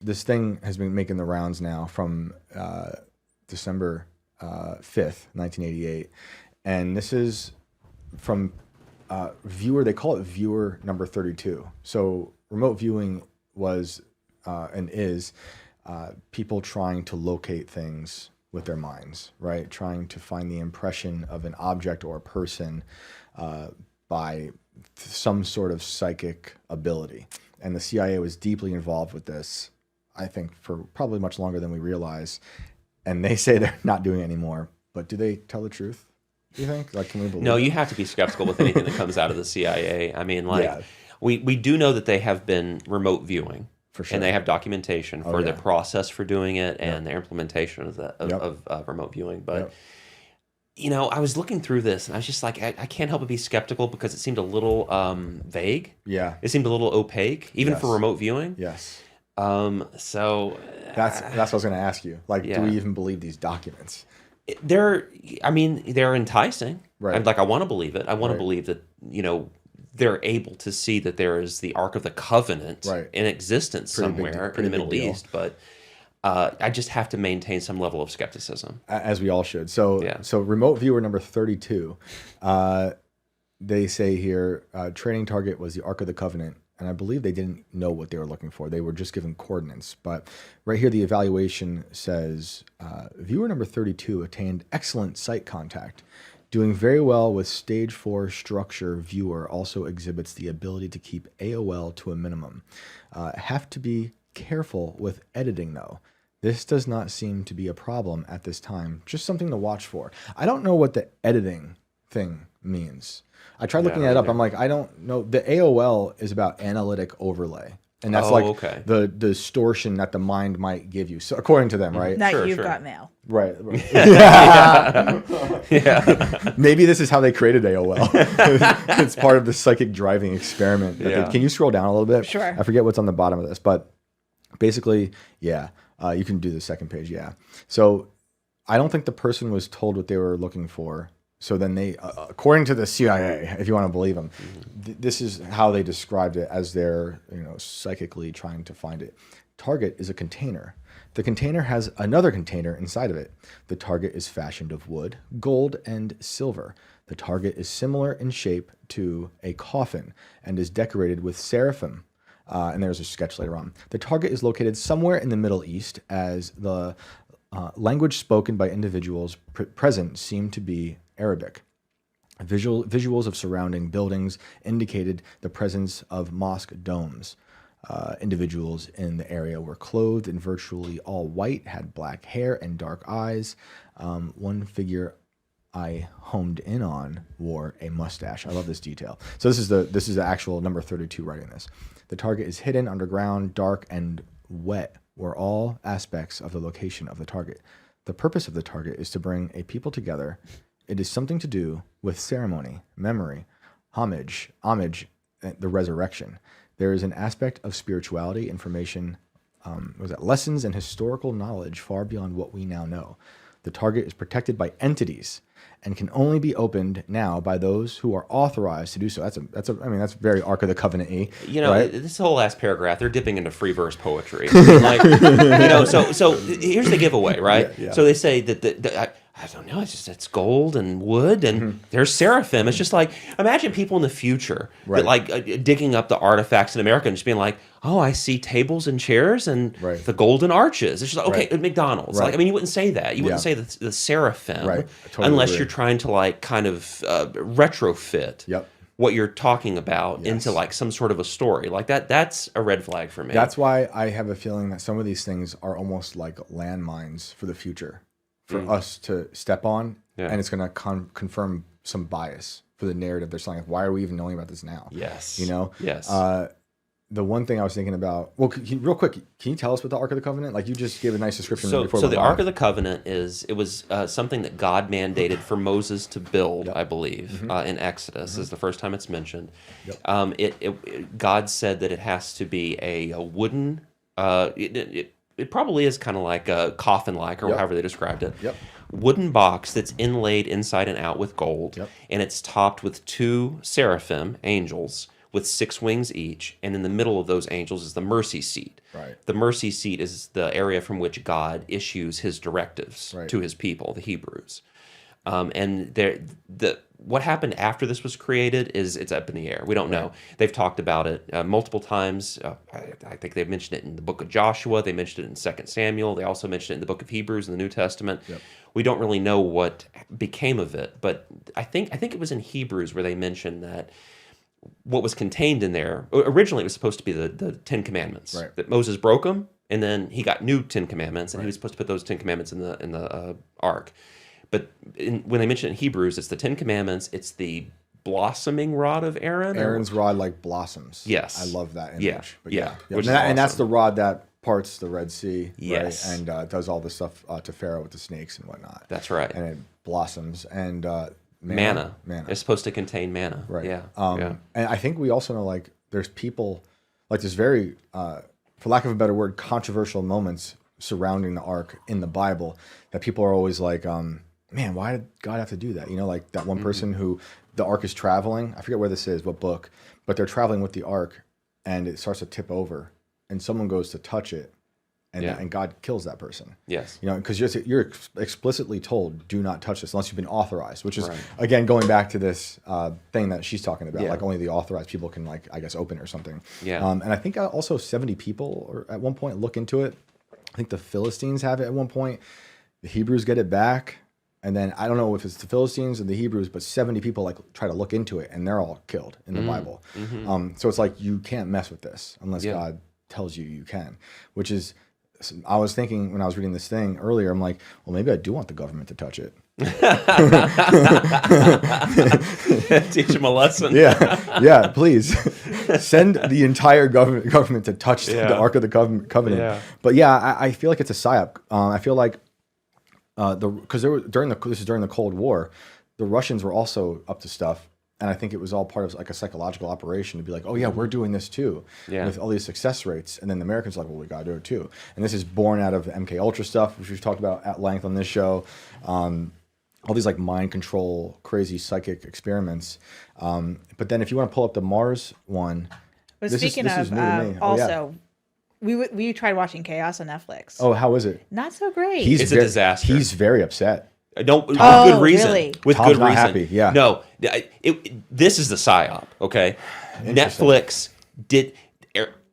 this thing has been making the rounds now from December 5th, 1988. And this is from viewer, they call it viewer number 32. So remote viewing was and is people trying to locate things with their minds, right? Trying to find the impression of an object or a person by some sort of psychic ability. And the CIA was deeply involved with this, I think, for probably much longer than we realize. And they say they're not doing it anymore. But do they tell the truth, do you think? Like, can we believe No, it? you have to be skeptical with anything that comes out of the CIA. I mean, like, we do know that they have been remote viewing. For sure. And they have documentation for the process for doing it and the implementation of remote viewing. But, you know, I was looking through this and I was just like, I can't help but be skeptical because it seemed a little vague. Yeah. It seemed a little opaque, even for remote viewing. Yes. So that's what I was going to ask you. Like, do we even believe these documents? They're enticing. Right. I want to believe it. I want to believe that, you know, they're able to see that there is the Ark of the Covenant in existence somewhere in the Middle East, but I just have to maintain some level of skepticism. As we all should. So remote viewer number 32, they say here, training target was the Ark of the Covenant, and I believe they didn't know what they were looking for. They were just given coordinates. But right here, the evaluation says, viewer number 32 attained excellent sight contact. Doing very well with stage 4 structure, viewer also exhibits the ability to keep AOL to a minimum. Have to be careful with editing though. This does not seem to be a problem at this time. Just something to watch for. I don't know what the editing thing means. I tried looking that up. I'm like, I don't know. The AOL is about analytic overlay. And that's the distortion that the mind might give you. So according to them, right? That you've got mail. Right. Yeah. Maybe this is how they created AOL. It's part of the psychic driving experiment. Can you scroll down a little bit? Sure. I forget what's on the bottom of this, but basically, you can do the second page. Yeah. So I don't think the person was told what they were looking for. So then they, according to the CIA, if you want to believe them, this is how they described it as they're, psychically trying to find it. Target is a container. The container has another container inside of it. The target is fashioned of wood, gold, and silver. The target is similar in shape to a coffin and is decorated with seraphim. And there's a sketch later on. The target is located somewhere in the Middle East, as the language spoken by individuals present seem to be Arabic. Visuals of surrounding buildings indicated the presence of mosque domes. Individuals in the area were clothed in virtually all white, had black hair and dark eyes. One figure I homed in on wore a mustache. I love this detail. So this is the actual number 32 writing this. The target is hidden underground, dark, and wet were all aspects of the location of the target. The purpose of the target is to bring a people together. It is something to do with ceremony, memory, homage, the resurrection. There is an aspect of spirituality, information, lessons and historical knowledge far beyond what we now know. The target is protected by entities and can only be opened now by those who are authorized to do so. That's very Ark of the Covenant-y. Right? This whole last paragraph, they're dipping into free verse poetry. So here's the giveaway, right? Yeah. So they say that I don't know, it's gold and wood and there's seraphim. It's just like, imagine people in the future that digging up the artifacts in America and just being like, oh, I see tables and chairs and the golden arches. It's just like, okay, at McDonald's. Right. You wouldn't say that. You wouldn't say the seraphim unless you're trying to retrofit what you're talking about into some sort of a story. That's a red flag for me. That's why I have a feeling that some of these things are almost like landmines for the future. For us to step on, and it's going to confirm some bias for the narrative they're selling. Why are we even knowing about this now? Yes. Yes. The one thing I was thinking about, real quick, can you tell us what the Ark of the Covenant? You just gave a nice description before. So the Ark of the Covenant was something that God mandated for Moses to build, I believe, in Exodus. This is the first time it's mentioned. God said that it has to be a wooden. It probably is kind of like a coffin-like, or however they described it. Wooden box that's inlaid inside and out with gold, and it's topped with 2 seraphim, angels, with 6 wings each, and in the middle of those angels is the mercy seat. Right. The mercy seat is the area from which God issues his directives Right. to his people, the Hebrews. And what happened after this was created it's up in the air. We don't know. They've talked about it multiple times. I think they've mentioned it in the book of Joshua. They mentioned it in 2 Samuel. They also mentioned it in the book of Hebrews in the New Testament. Yep. We don't really know what became of it, but I think it was in Hebrews where they mentioned that what was contained in there, originally it was supposed to be the 10 Commandments. Right. That Moses broke them, and then he got new 10 Commandments, and he was supposed to put those 10 Commandments in the ark. But when they mention it in Hebrews, it's the 10 Commandments, it's the blossoming rod of Aaron. Aaron's rod like blossoms. Yes. I love that image. Yeah. But Yeah. And, and that's the rod that parts the Red Sea. Yes. Right? And does all the stuff to Pharaoh with the snakes and whatnot. That's right. And it blossoms. And manna. It's supposed to contain manna. Right. Yeah. And I think we also know, like, there's people, like, there's very, for lack of a better word, controversial moments surrounding the ark in the Bible that people are always like, man, why did God have to do that? You know, like that one person who the ark is traveling. I forget where this is, what book, but they're traveling with the ark and it starts to tip over and someone goes to touch it and God kills that person. Yes. You know, because you're explicitly told, do not touch this unless you've been authorized, which is, again, going back to this thing that she's talking about, like only the authorized people can, like, I guess, open it or something. Yeah. And I think also 70 people or at one point look into it. I think the Philistines have it at one point. The Hebrews get it back. And then I don't know if it's the Philistines or the Hebrews, but 70 people like try to look into it and they're all killed in the Bible. So it's like, you can't mess with this unless God tells you you can, which is, I was thinking when I was reading this thing earlier, I'm like, well, maybe I do want the government to touch it. Teach them a lesson. Yeah, please. Send the entire government to touch the Ark of the Covenant. Yeah. But yeah, I feel like it's a psyop. I feel like because this is during the Cold War, the Russians were also up to stuff, and I think it was all part of like a psychological operation to be like, oh yeah, we're doing this too, with all these success rates, and then the Americans are like, well, we gotta do it too, and this is born out of MK Ultra stuff, which we've talked about at length on this show. All these like mind control, crazy psychic experiments. But then if you want to pull up the Mars one, But this speaking is of, new to me. also, we tried watching Chaos on Netflix. Oh, how is it? Not so great. It's a disaster. He's very upset. Don't with Oh, good reason. really? With Tom's good not reason. happy, yeah. No, this is the psyop. Okay, Netflix did.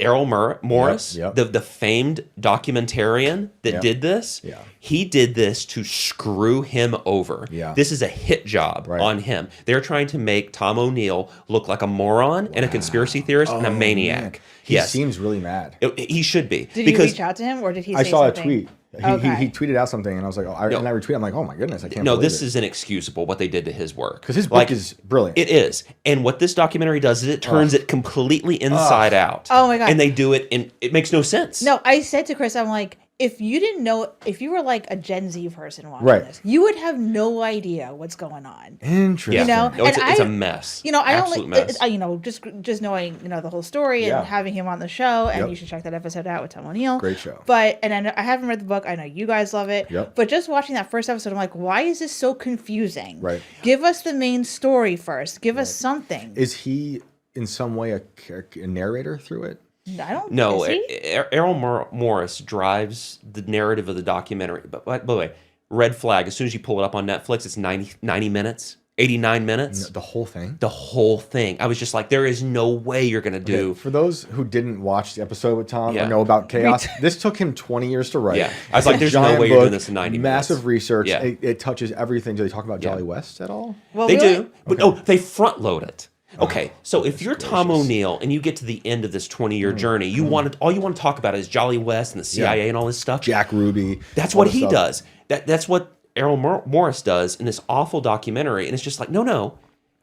Errol Morris, Yep. the famed documentarian that did this, he did this to screw him over. Yeah. This is a hit job on him. They're trying to make Tom O'Neill look like a moron and a conspiracy theorist and a maniac. Man. He seems really mad. He should be. Did you reach out to him, or did he say I saw something? a tweet. Okay. He tweeted out something, and I was like, and I retweeted. I'm like, oh my goodness, I can't. No, believe this it. is inexcusable what they did to his work. Because his book is brilliant. It is. And what this documentary does is it turns it completely inside out. Oh my God. And they do it, and it makes no sense. No, I said to Chris, I'm like, if you didn't know, if you were like a Gen Z person watching Right. this, you would have no idea what's going on. Interesting. You know, No, it's a mess. You know, I Absolute only, mess. just knowing, the whole story and having him on the show, and Yep. you should check that episode out with Tom O'Neill. Great show. But, and I haven't read the book. I know you guys love it. Yep. But just watching that first episode, I'm like, why is this so confusing? Right. Give us the main story first. Give us something. Is he in some way a narrator through it? I don't No, is he? Errol Morris drives the narrative of the documentary. But by the way, red flag, as soon as you pull it up on Netflix, it's 90 minutes, 89 minutes. The whole thing? The whole thing. I was just like, there is no way you're going to do. Okay, for those who didn't watch the episode with Tom Yeah. or know about Chaos, this took him 20 years to write. Yeah. I was like, It's a there's no giant way you're doing book, this in 90 minutes. Massive research. Yeah. It touches everything. Do they talk about Jolly West at all? Well, They really? do. But they front load it. Okay, so if you're Tom O'Neill and you get to the end of this 20-year journey, all you want to talk about is Jolly West and the CIA and all this stuff. Jack Ruby. That's all what this he stuff. does. That's what Errol Morris does in this awful documentary. And it's just like, no,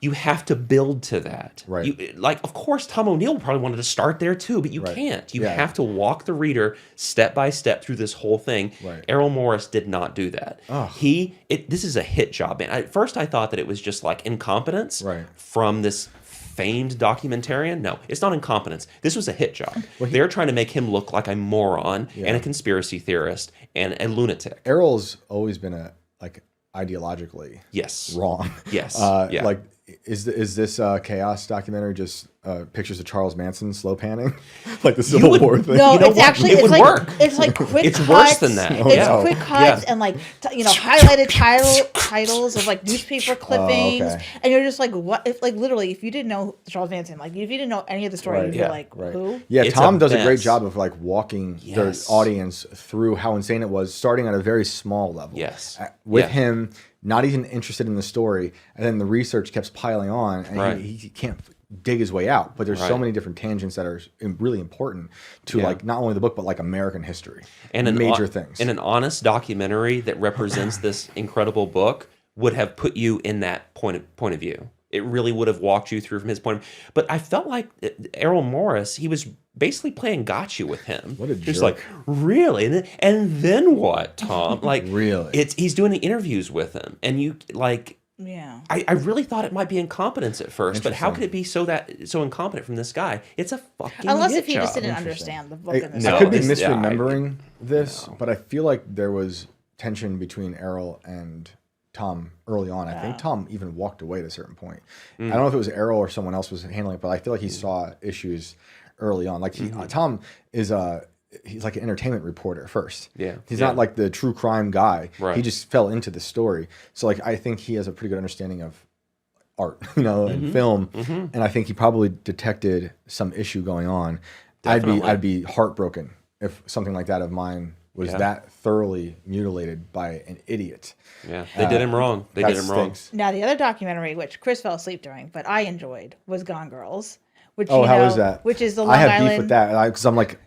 you have to build to that. Right. Of course, Tom O'Neill probably wanted to start there too, but you can't. You Yeah. have to walk the reader step by step through this whole thing. Right. Errol Morris did not do that. This is a hit job. And at first I thought that it was just like incompetence from this famed documentarian. No, it's not incompetence. This was a hit job. They're trying to make him look like a moron and a conspiracy theorist and a lunatic. Errol's always been ideologically Yes. wrong. Yes. Like, is this Chaos documentary just pictures of Charles Manson slow panning, like the Civil War thing. No, You know it's what? actually It it's would like work. it's like quick. It's cuts. worse than that. It's Yeah. quick cuts Yeah. and like highlighted titles of like newspaper clippings, okay. and you're just like, what? If like literally, if you didn't know Charles Manson, like if you didn't know any of the story, Right. you'd Yeah. be like, Right. who? Yeah, It's Tom a does a great mess. job of like walking Yes. the audience through how insane it was, starting at a very small level. Yes. With Yeah. him not even interested in the story, and then the research keeps piling on, and Right. he can't dig his way out. But there's so Right. many different tangents that are really important to Yeah. like not only the book but like American history And major things. And an honest documentary that represents this incredible book would have put you in that point of view. It really would have walked you through from his point. But I felt like Errol Morris, he was basically playing gotcha with him. What a He's jerk. like, really? And then what, Tom? Like, Really? he's doing the interviews with him, and you like. Yeah. I really thought it might be incompetence at first, but how Interesting. could it be so incompetent from this guy? It's a fucking Unless hit if he just job. didn't understand the book I, and the No, I could be it's- yeah, misremembering this, but I feel like there was tension between Errol and Tom early on. I think Tom even walked away at a certain point. I don't know if it was Errol or someone else was handling it, but I feel like he saw issues early on. Like Tom is he's like an entertainment reporter first. Yeah. He's Yeah. not like the true crime guy. Right. He just fell into the story. So like I think he has a pretty good understanding of art, and film. And I think he probably detected some issue going on. Definitely. I'd be heartbroken if something like that of mine was Yeah. that thoroughly mutilated by an idiot. Yeah, they did him wrong. They That did him wrong. stinks. Now the other documentary, which Chris fell asleep during, but I enjoyed, was Gone Girls. Which Oh, you how know, is that? Which is the Long I have Island. beef with that because I'm like,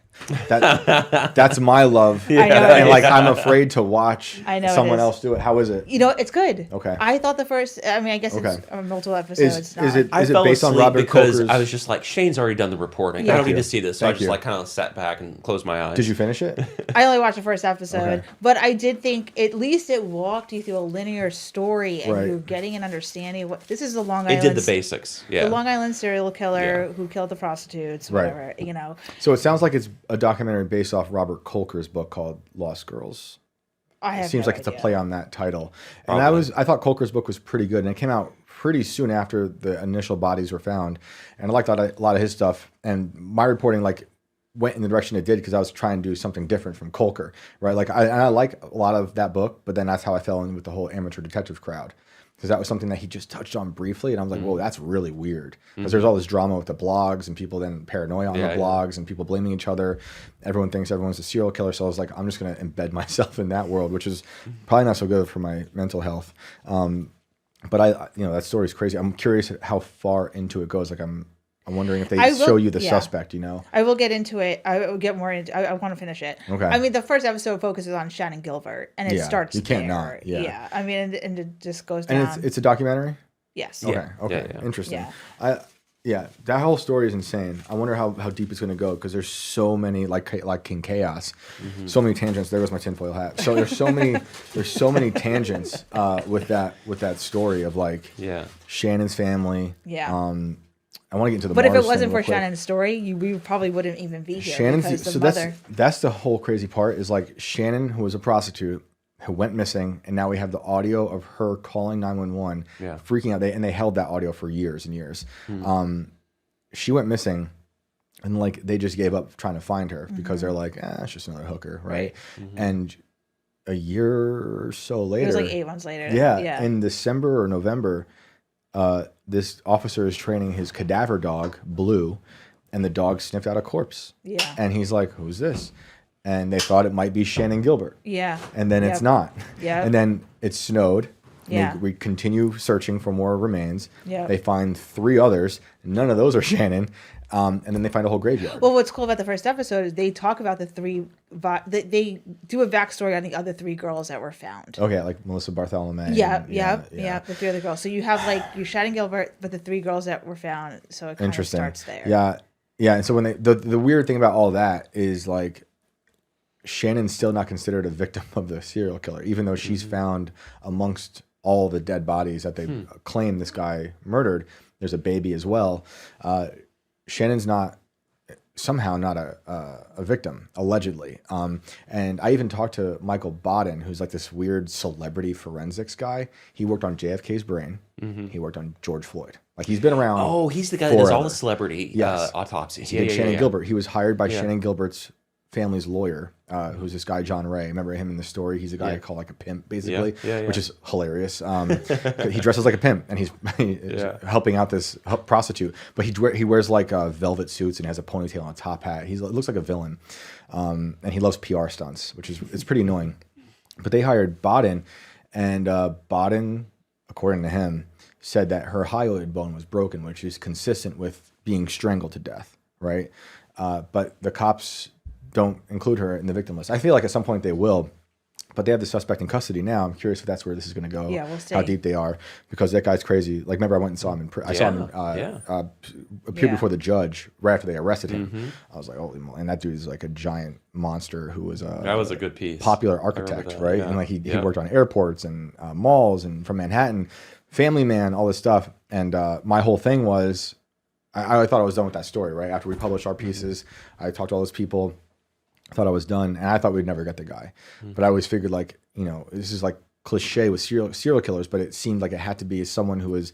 that's my love, I know it and is. like I'm afraid to watch I know it someone is. else do it. How is it? You know, it's good. Okay. I thought the first. I mean, I guess it's Okay. multiple episodes. Is not. it I is it fell based on asleep Robert because Coker's? I was just like, Shane's already done the reporting. Yeah. I don't Thank need you. to see this. So Thank I just you. like kind of sat back and closed my eyes. Did you finish it? I only watched the first episode, Okay. but I did think at least it walked you through a linear story, and Right. you're getting an understanding of what this is. The Long It Island. did the basics. Yeah. The Long Island serial killer Yeah. who killed the prostitutes, Right. whatever. You know, So it sounds like it's a documentary based off Robert Colker's book called Lost Girls. I have. It seems no like it's a idea. play on that title. And Probably. I thought Colker's book was pretty good, and it came out pretty soon after the initial bodies were found. And I liked a lot of his stuff. And my reporting like went in the direction it did because I was trying to do something different from Colker, right? Like I like a lot of that book, but then that's how I fell in with the whole amateur detective crowd. Because that was something that he just touched on briefly, and I was like, "Whoa, that's really weird." Because there's all this drama with the blogs, and people then paranoia on Yeah, the blogs, and people blaming each other. Everyone thinks everyone's a serial killer, so I was like, "I'm just going to embed myself in that world," which is probably not so good for my mental health. But that story's crazy. I'm curious how far into it goes. Like, I'm wondering if they I will- show you the yeah. suspect. I will get into it. I will get more into. I want to finish it. Okay. I mean, the first episode focuses on Shannon Gilbert, and it Yeah, starts. you can't there. not, yeah. I mean, and it just goes down. And it's a documentary. yes. Okay. Okay. Yeah. Interesting. Yeah. Yeah, that whole story is insane. I wonder how deep it's going to go because there's so many like King Chaos, so many tangents. There was my tinfoil hat. So there's so many tangents with that story of like Yeah. Shannon's family. Yeah. I want to get into the. But if Mars it wasn't thing for real quick. Shannon's story, we probably wouldn't even be here. Shannon's because the so mother. that's the whole crazy part is like Shannon, who was a prostitute, who went missing, and now we have the audio of her calling 911, Yeah. freaking out. They held that audio for years and years. She went missing, and like they just gave up trying to find her because they're like, it's just another hooker, right? And a year or so later, It was like 8 months later. yeah, Yeah. in December or November, this officer is training his cadaver dog, Blue, and the dog sniffed out a corpse. Yeah. And he's like, "Who's this?" And they thought it might be Shannon Gilbert. Yeah. And then it's Yep. not. Yep. And then it snowed. And Yeah. we continue searching for more remains. Yep. They find 3 others. None of those are Shannon. And then they find a whole graveyard. Well, what's cool about the first episode is they talk about the three. They do a backstory on the other 3 girls that were found. Okay, like Melissa Bartholomew. Yeah, and- yeah, the 3 other girls. So you have like you Shannon Gilbert, but the 3 girls that were found. So it kind of Interesting. starts there. Yeah. Yeah. And so when the weird thing about all that is like Shannon's still not considered a victim of the serial killer, even though she's found amongst all the dead bodies that they claim this guy murdered. There's a baby as well. Shannon's not somehow not a victim, allegedly. And I even talked to Michael Bodden, who's like this weird celebrity forensics guy. He worked on JFK's brain. He worked on George Floyd. Like he's been around. Oh, he's the guy that does all forever. the celebrity Yes. autopsies. He did Shannon Gilbert. He was hired by Yeah. Shannon Gilbert's family's lawyer, who's this guy John Ray. Remember him in the story? He's a guy Yeah. I call like a pimp, basically, Yeah. which is hilarious. He dresses like a pimp, and he's helping out this prostitute. But he wears like velvet suits and has a ponytail and a top hat. He looks like a villain, and he loves PR stunts, which is it's pretty annoying. But they hired Bodden, and Bodden, according to him, said that her hyoid bone was broken, which is consistent with being strangled to death, right? But the cops don't include her in the victim list. I feel like at some point they will, but they have the suspect in custody now. I'm curious if that's where this is going to go. Yeah, we'll see. How deep they are, because that guy's crazy. Like, remember I went and saw him. I saw him appear Yeah. before the judge right after they arrested him. I was like, holy moly! And that dude is like a giant monster who was That was a good piece. popular I remember architect, that, right? yeah. And like he Yeah. worked on airports and malls and from Manhattan, Family Man, all this stuff. And my whole thing was, I thought I was done with that story, right? After we published our pieces, I talked to all those people, thought I was done, and I thought we'd never get the guy. But I always figured, like, you know, this is like cliche with serial killers, but it seemed like it had to be someone who was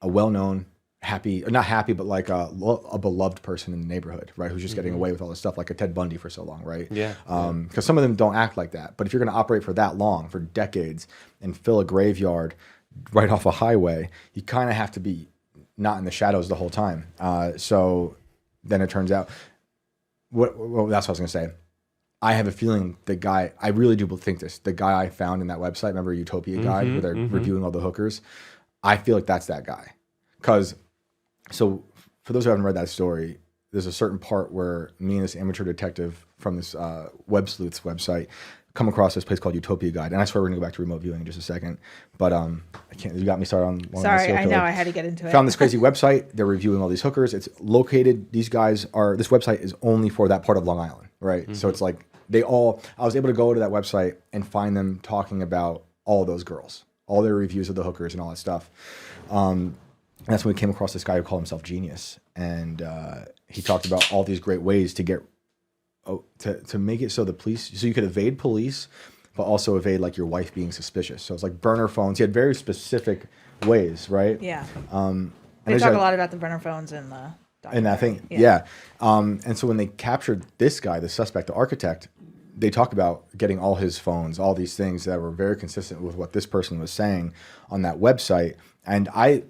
a well-known, not happy, but like a beloved person in the neighborhood, right? Who's just getting away with all this stuff, like a Ted Bundy for so long, right? Yeah. Because some of them don't act like that. But if you're going to operate for that long, for decades, and fill a graveyard right off a highway, you kind of have to be not in the shadows the whole time. So then it turns out, that's what I was going to say. I have a feeling the guy, I really do think this, the guy I found in that website, remember Utopia Guide, where they're reviewing all the hookers? I feel like that's that guy. Because, so for those who haven't read that story, there's a certain part where me and this amateur detective from this Web Sleuths website come across this place called Utopia Guide. And I swear we're going to go back to remote viewing in just a second. But I can't, you got me started on one. Sorry, I know, I had to get into it. Found this crazy website. They're reviewing all these hookers. It's located, this website is only for that part of Long Island, right? So it's like, I was able to go to that website and find them talking about all those girls, all their reviews of the hookers and all that stuff. And that's when we came across this guy who called himself Genius. And he talked about all these great ways to get, to make it so so you could evade police, but also evade like your wife being suspicious. So it's like burner phones. He had very specific ways, right? Yeah. And They there's talk that- a lot about the burner phones in the and that thing, yeah. And so when they captured this guy, the suspect, the architect, they talked about getting all his phones, all these things that were very consistent with what this person was saying on that website. And I,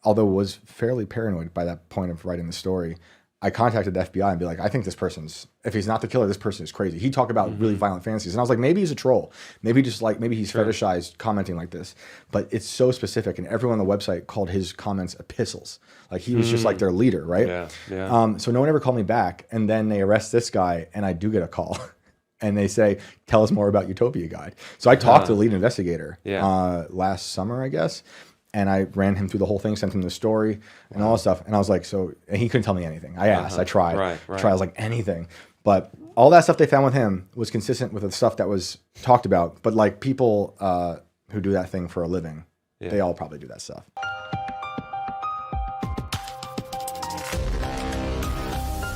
although was fairly paranoid by that point of writing the story, I contacted the FBI and be like, I think this person's, if he's not the killer, this person is crazy. He talked about really violent fantasies. And I was like, maybe he's a troll. Maybe he's fetishized commenting like this. But it's so specific. And everyone on the website called his comments epistles. Like he was just like their leader, right? Yeah. So no one ever called me back. And then they arrest this guy and I do get a call. And they say, tell us more about Utopia Guide. So I talked to the lead investigator last summer, I guess. And I ran him through the whole thing, sent him the story and all that stuff. And I was like, and he couldn't tell me anything. I asked, I tried. Right. I was like, anything. But all that stuff they found with him was consistent with the stuff that was talked about. But like people who do that thing for a living, they all probably do that stuff.